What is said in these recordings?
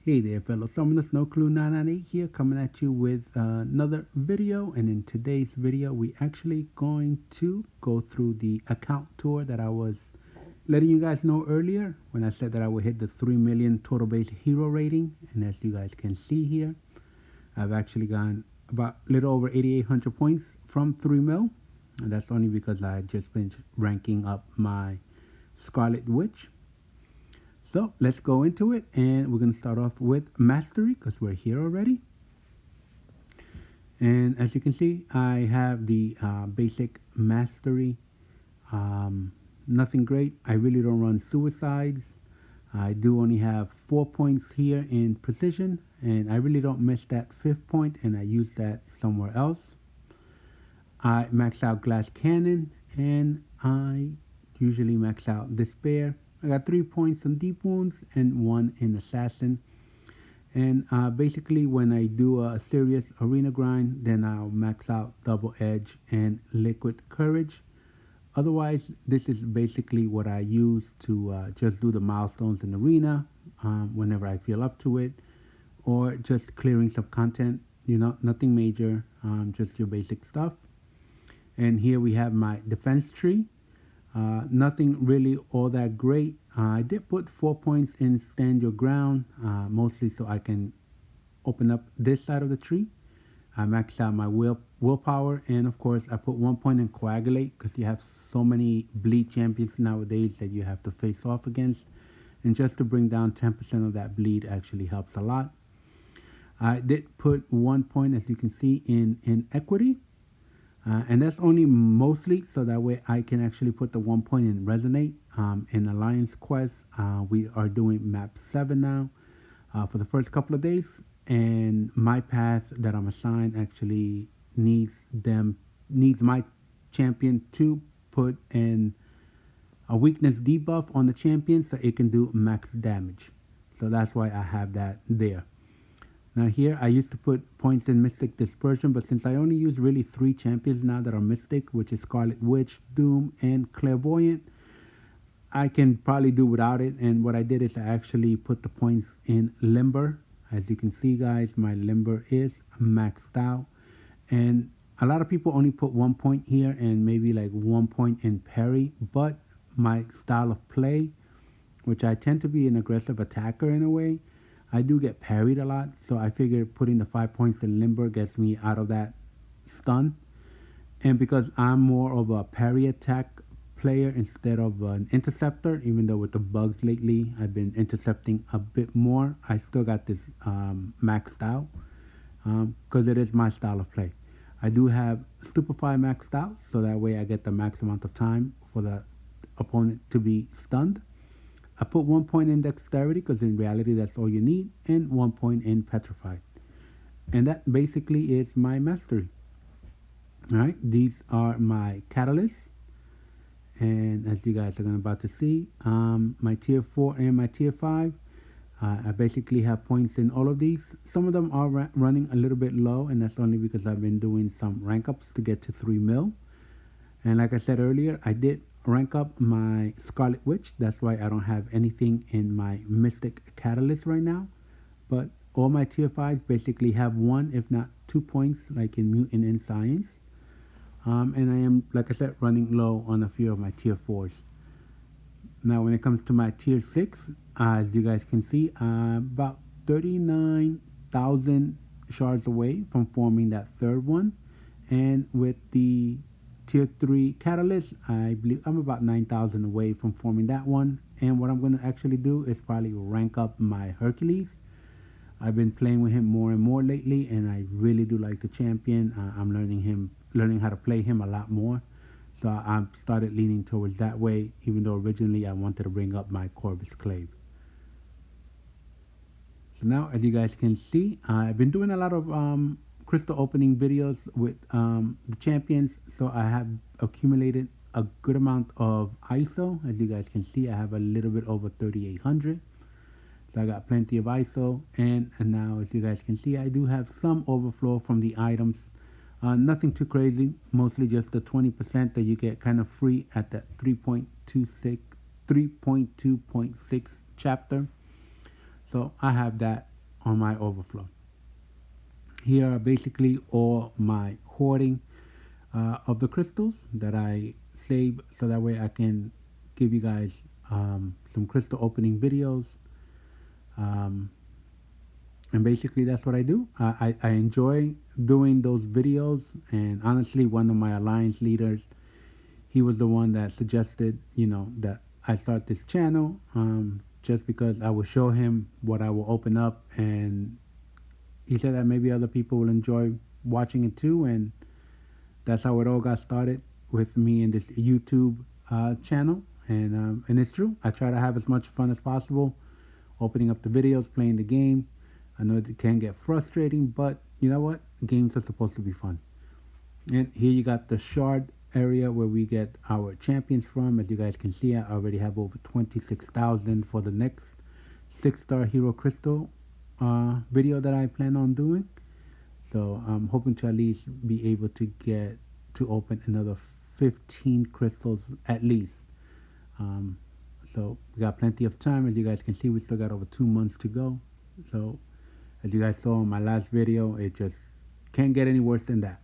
Hey there fellow summoners, No Clue 998 here, coming at you with another video. And in today's video we actually going to go through the account tour that I was letting you guys know earlier when I said that I would hit the 3 million total base hero rating. And as you guys can see here, I've actually gotten about a little over 8,800 points from 3 mil, and that's only because I just been ranking up my Scarlet Witch. So let's go into it, and we're going to start off with Mastery because we're here already. And as you can see, I have the basic Mastery. Nothing great. I really don't run Suicides. I do only have 4 points here in Precision, and I really don't miss that 5th point, and I use that somewhere else. I max out Glass Cannon, and I usually max out Despair. I got 3 points on Deep Wounds and 1 in Assassin. And basically when I do a serious arena grind, then I'll max out Double Edge and Liquid Courage. Otherwise, this is basically what I use to just do the milestones in arena whenever I feel up to it, or just clearing some content, you know, nothing major, just your basic stuff. And here we have my defense tree. Nothing really all that great. I did put 4 points in Stand Your Ground, mostly so I can open up this side of the tree. I maxed out my willpower, and of course I put 1 point in Coagulate because you have so many bleed champions nowadays that you have to face off against, and just to bring down 10% of that bleed actually helps a lot. I did put 1 point, as you can see, in Equity. And that's only mostly so that way I can actually put the 1 point in Resonate. In Alliance Quest, we are doing map 7 now for the first couple of days, and my path that I'm assigned actually needs my champion to put in a weakness debuff on the champion so it can do max damage. So that's why I have that there. Now here I used to put points in Mystic Dispersion, but since I only use really 3 champions now that are Mystic, which is Scarlet Witch, Doom, and Clairvoyant, I can probably do without it. And what I did is I actually put the points in Limber. As you can see guys, my Limber is maxed out. And a lot of people only put 1 point here and maybe like 1 point in Parry, but my style of play, which I tend to be an aggressive attacker in a way, I do get parried a lot, so I figured putting the 5 points in Limber gets me out of that stun. And because I'm more of a parry attack player instead of an interceptor, even though with the bugs lately I've been intercepting a bit more, I still got this maxed out because it is my style of play. I do have Stupefy maxed out, so that way I get the max amount of time for the opponent to be stunned. I put 1 point in Dexterity because in reality that's all you need, and 1 point in Petrified. And that basically is my Mastery. Alright, these are my catalysts. And as you guys are about to see, my tier 4 and my tier 5, I basically have points in all of these. Some of them are running a little bit low, and that's only because I've been doing some rank ups to get to 3 mil. And like I said earlier, I did rank up my Scarlet Witch. That's why I don't have anything in my Mystic Catalyst right now. But all my tier 5s basically have 1 if not 2 points, like in Mutant and Science. And I am, like I said, running low on a few of my tier 4s. Now when it comes to my tier 6, as you guys can see, about 39,000 shards away from forming that 3rd one. And with the tier 3 catalyst, I believe I'm about 9,000 away from forming that one. And what I'm going to actually do is probably rank up my Hercules. I've been playing with him more and more lately, and I really do like the champion. I'm learning how to play him a lot more. So I've started leaning towards that way, even though originally I wanted to bring up my Corvus Clave. So now, as you guys can see, I've been doing a lot of crystal opening videos with the champions, so I have accumulated a good amount of ISO. As you guys can see, I have a little bit over 3,800, so I got plenty of ISO. And now, as you guys can see, I do have some overflow from the items. Nothing too crazy, mostly just the 20% that you get kind of free at that 3.2.6 chapter. So I have that on my overflow. Here are basically all my hoarding of the crystals that I save, so that way I can give you guys some crystal opening videos. Um, and basically that's what I do. I enjoy doing those videos, and honestly, one of my alliance leaders, he was the one that suggested, that I start this channel, just because I will show him what I will open up, and he said that maybe other people will enjoy watching it too, and that's how it all got started with me in this YouTube channel. And it's true. I try to have as much fun as possible, opening up the videos, playing the game. I know it can get frustrating, but you know what? Games are supposed to be fun. And here you got the shard area where we get our champions from. As you guys can see, I already have over 26,000 for the next 6-star hero crystal video that I plan on doing. So I'm hoping to at least be able to get to open another 15 crystals at least. So we got plenty of time. As you guys can see, we still got over 2 months to go. So as you guys saw in my last video, it just can't get any worse than that.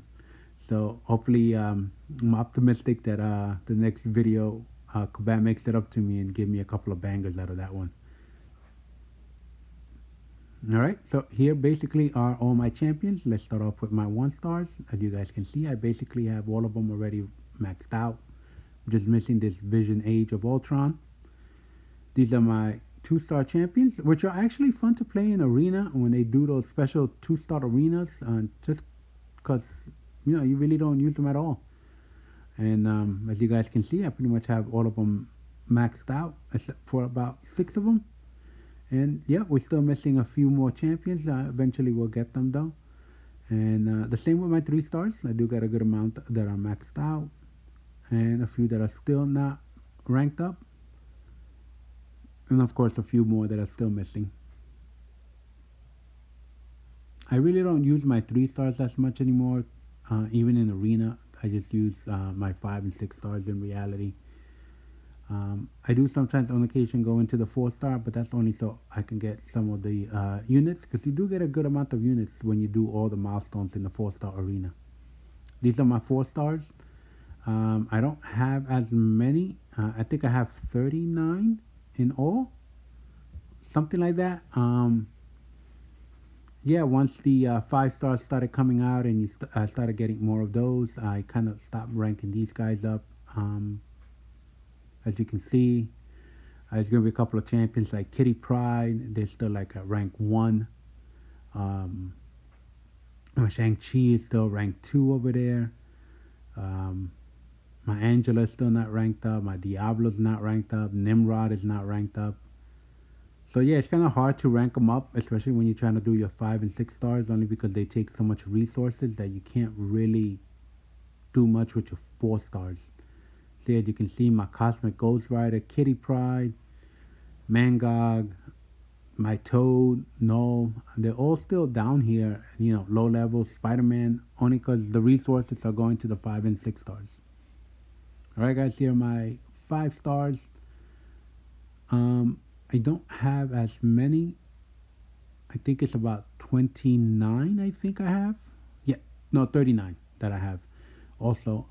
So hopefully I'm optimistic that the next video Kubat makes it up to me and give me a couple of bangers out of that one. Alright, so here basically are all my champions. Let's start off with my 1-stars. As you guys can see, I basically have all of them already maxed out. I'm just missing this Vision Age of Ultron. These are my 2-star champions, which are actually fun to play in arena when they do those special 2-star arenas, just because you really don't use them at all. And as you guys can see, I pretty much have all of them maxed out except for about 6 of them. And yeah, we're still missing a few more champions. Eventually we'll get them though. And the same with my 3-stars. I do got a good amount that are maxed out, and a few that are still not ranked up, and of course a few more that are still missing. I really don't use my 3-stars as much anymore. Even in arena, I just use my 5 and 6 stars in reality. I do sometimes on occasion go into the 4-star, but that's only so I can get some of the units, because you do get a good amount of units when you do all the milestones in the 4-star arena. These are my 4-stars. I don't have as many. I think I have 39 in all, something like that. Yeah, once the 5-stars started coming out and I started getting more of those, I kind of stopped ranking these guys up. As you can see, there's going to be a couple of champions like Kitty Pryde. They're still like at rank 1. My Shang-Chi is still rank 2 over there. My Angela is still not ranked up. My Diablo's not ranked up. Nimrod is not ranked up. So yeah, it's kind of hard to rank them up, especially when you're trying to do your 5 and 6 stars, only because they take so much resources that you can't really do much with your 4 stars. See, as you can see, my Cosmic Ghost Rider, Kitty Pryde, Mangog, my Toad, Null, they're all still down here, low level. Spider-Man, only because the resources are going to the 5 and 6 stars. Alright guys, here are my 5 stars. I don't have as many. I think it's about 29, I think I have. Yeah, no, 39 that I have also.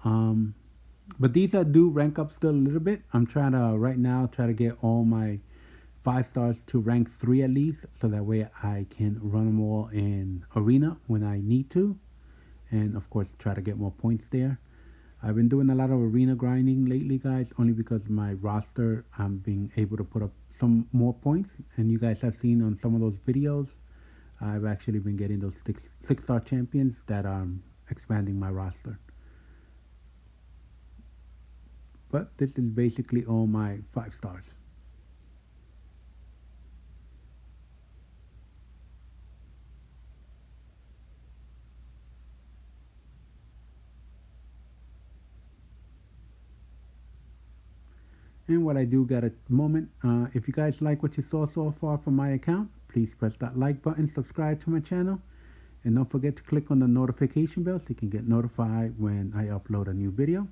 But these are do rank up still a little bit. I'm trying to right now try to get all my 5 stars to rank 3 at least, so that way I can run them all in arena when I need to, and of course try to get more points there. I've been doing a lot of arena grinding lately, guys, only because my roster, I'm being able to put up some more points, and you guys have seen on some of those videos, I've actually been getting those 6-star champions that are expanding my roster. But this is basically all my 5 stars. And what I do got at the moment, if you guys like what you saw so far from my account, please press that like button, subscribe to my channel, and don't forget to click on the notification bell so you can get notified when I upload a new video.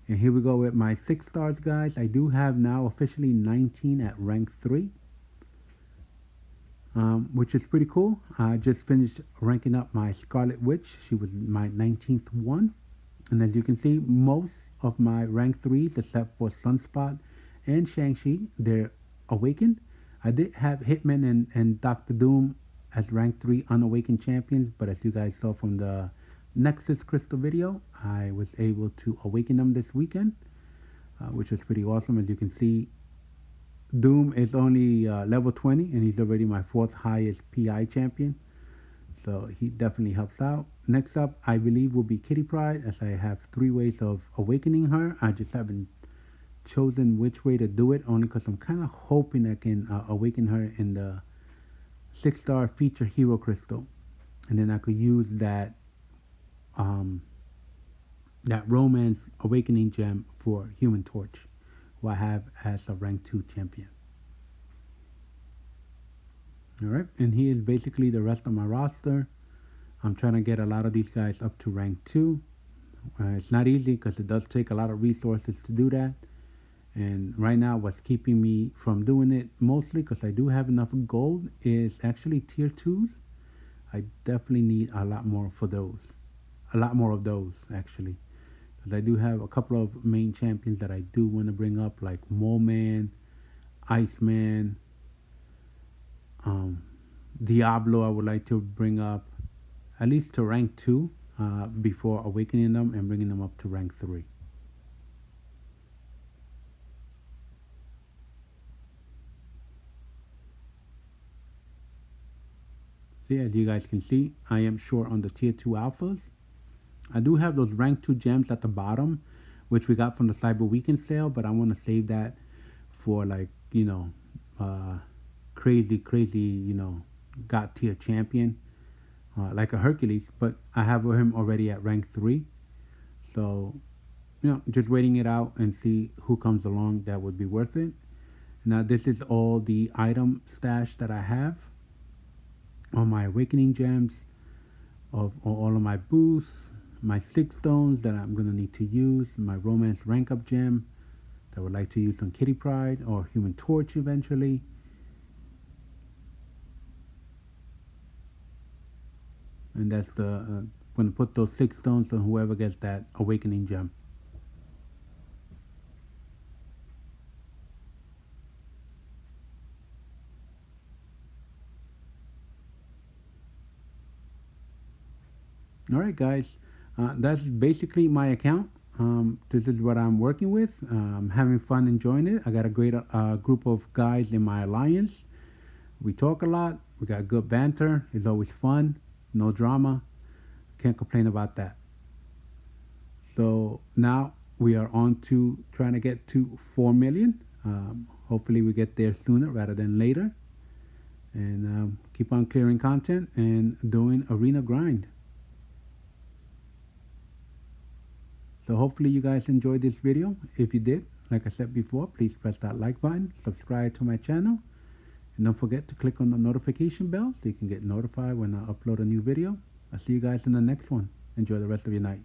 And here we go with my 6 stars, guys. I do have now officially 19 at rank 3. which is pretty cool. I just finished ranking up my Scarlet Witch. She was my 19th one. And as you can see, most of my rank 3s, except for Sunspot and Shang-Chi, they're awakened. I did have Hitman and Doctor Doom as rank 3 unawakened champions, but as you guys saw from the Nexus Crystal video, I was able to awaken them this weekend, which was pretty awesome. As you can see, Doom is only level 20, and he's already my 4th highest PI champion, so he definitely helps out. Next up, I believe, will be Kitty Pryde, as I have 3 ways of awakening her. I just haven't chosen which way to do it, only because I'm kind of hoping I can awaken her in the 6-star feature hero crystal, and then I could use that that romance awakening gem for Human Torch, who I have as a rank 2 champion. Alright, and here is basically the rest of my roster. I'm trying to get a lot of these guys up to rank 2. It's not easy because it does take a lot of resources to do that. And right now what's keeping me from doing it, mostly because I do have enough gold, is actually tier 2s. I definitely need a lot more for those. A lot more of those, actually. Because I do have a couple of main champions that I do want to bring up, like Mole Man, Iceman, Diablo I would like to bring up, at least to rank 2, before awakening them and bringing them up to rank 3. So yeah, as you guys can see, I am short on the tier 2 alphas. I do have those rank 2 gems at the bottom, which we got from the Cyber Weekend sale, but I want to save that for, like, you know, crazy, you know, God tier champion, like a Hercules, but I have him already at rank 3. So, you know, just waiting it out and see who comes along that would be worth it. Now, this is all the item stash that I have. All my awakening gems, of all of my boosts, my 6 stones that I'm going to need to use, my romance rank up gem that I would like to use on Kitty Pryde or Human Torch eventually. And that's the going to put those 6 stones on whoever gets that awakening gem. Alright guys, that's basically my account. This is what I'm working with. I'm having fun enjoying it. I got a great group of guys in my alliance. We talk a lot. We got good banter. It's always fun. No drama. Can't complain about that. So now we are on to trying to get to 4 million. Hopefully we get there sooner rather than later. And keep on clearing content and doing arena grind. So hopefully you guys enjoyed this video. If you did, like I said before, please press that like button, subscribe to my channel, and don't forget to click on the notification bell so you can get notified when I upload a new video. I'll see you guys in the next one. Enjoy the rest of your night.